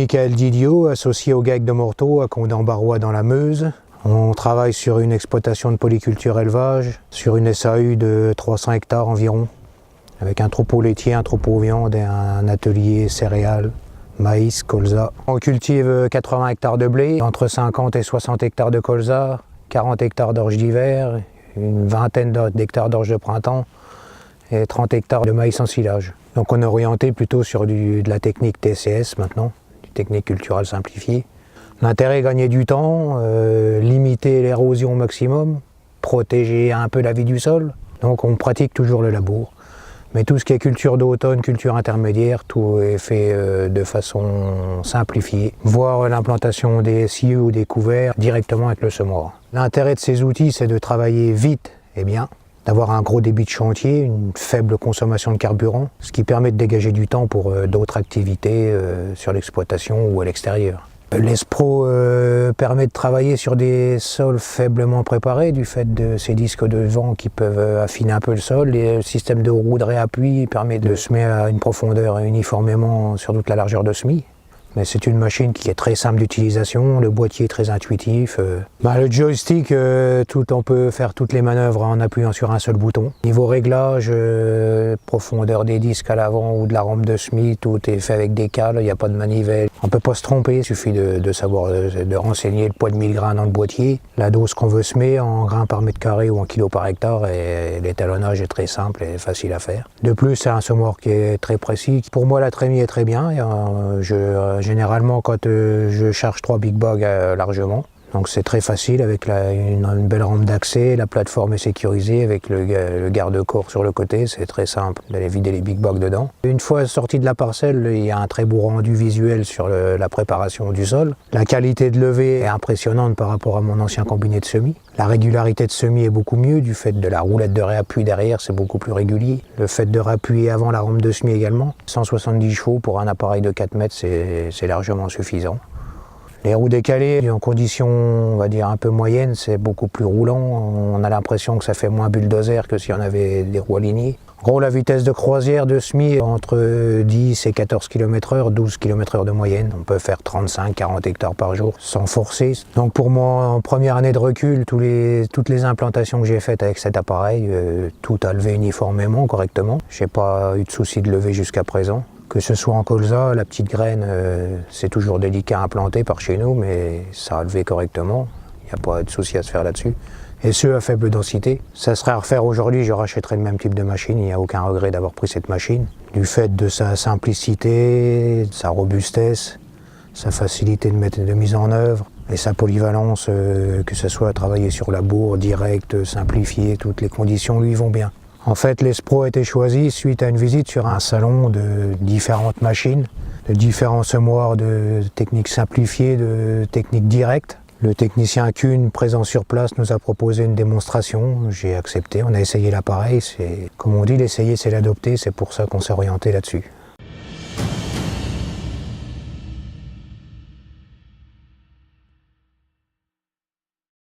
Michael Didio, associé au GAEC de Morteau à Condé-en-Barrois dans la Meuse. On travaille sur une exploitation de polyculture élevage, sur une SAU de 300 hectares environ, avec un troupeau laitier, un troupeau viande et un atelier céréales, maïs, colza. On cultive 80 hectares de blé, entre 50 et 60 hectares de colza, 40 hectares d'orge d'hiver, une vingtaine d'hectares d'orge de printemps et 30 hectares de maïs en silage. Donc on est orienté plutôt sur de la technique TCS maintenant, technique culturelle simplifiée. L'intérêt est gagner du temps, limiter l'érosion au maximum, protéger un peu la vie du sol. Donc on pratique toujours le labour. Mais tout ce qui est culture d'automne, culture intermédiaire, tout est fait de façon simplifiée, voire l'implantation des scieux ou des couverts directement avec le semoir. L'intérêt de ces outils, c'est de travailler vite et bien, d'avoir un gros débit de chantier, une faible consommation de carburant, ce qui permet de dégager du temps pour d'autres activités sur l'exploitation ou à l'extérieur. L'Espro permet de travailler sur des sols faiblement préparés du fait de ces disques de vent qui peuvent affiner un peu le sol. Et le système de roue de réappui permet de semer à une profondeur uniformément sur toute la largeur de semis. Mais c'est une machine qui est très simple d'utilisation, le boîtier est très intuitif. Le joystick, on peut faire toutes les manœuvres en appuyant sur un seul bouton. Niveau réglage, profondeur des disques à l'avant ou de la rampe de semis, tout est fait avec des cales, il n'y a pas de manivelle. On ne peut pas se tromper, il suffit de savoir, de renseigner le poids de 1000 grains dans le boîtier, la dose qu'on veut semer en grains par mètre carré ou en kilos par hectare, et l'étalonnage est très simple et facile à faire. De plus, c'est un semoir qui est très précis. Pour moi, la trémie est très bien. Généralement, quand je charge 3 big bags largement, donc c'est très facile avec une belle rampe d'accès, la plateforme est sécurisée avec le garde-corps sur le côté, c'est très simple d'aller vider les big bags dedans. Une fois sorti de la parcelle, il y a un très beau rendu visuel sur la préparation du sol. La qualité de levée est impressionnante par rapport à mon ancien combiné de semis. La régularité de semis est beaucoup mieux du fait de la roulette de réappui derrière, c'est beaucoup plus régulier. Le fait de réappuyer avant la rampe de semis également. 170 chevaux pour un appareil de 4 mètres, c'est largement suffisant. Les roues décalées, en conditions, on va dire, un peu moyennes, c'est beaucoup plus roulant. On a l'impression que ça fait moins bulldozer que si on avait des roues alignées. En gros, la vitesse de croisière de semis est entre 10 et 14 km/h, 12 km/h de moyenne. On peut faire 35-40 hectares par jour sans forcer. Donc pour moi, en première année de recul, toutes les implantations que j'ai faites avec cet appareil, tout a levé uniformément, correctement. Je n'ai pas eu de souci de lever jusqu'à présent. Que ce soit en colza, la petite graine, c'est toujours délicat à implanter par chez nous, mais ça a levé correctement. Il n'y a pas de souci à se faire là-dessus. Et ce, à faible densité. Ça serait à refaire aujourd'hui, je rachèterais le même type de machine. Il n'y a aucun regret d'avoir pris cette machine. Du fait de sa simplicité, de sa robustesse, sa facilité de mise en œuvre et sa polyvalence, que ce soit à travailler sur labour, direct, simplifié, toutes les conditions lui vont bien. En fait, l'Espro a été choisi suite à une visite sur un salon de différentes machines, de différents semoirs de techniques simplifiées, de techniques directes. Le technicien Kuhn, présent sur place, nous a proposé une démonstration. J'ai accepté, on a essayé l'appareil. Comme on dit, l'essayer c'est l'adopter, c'est pour ça qu'on s'est orienté là-dessus.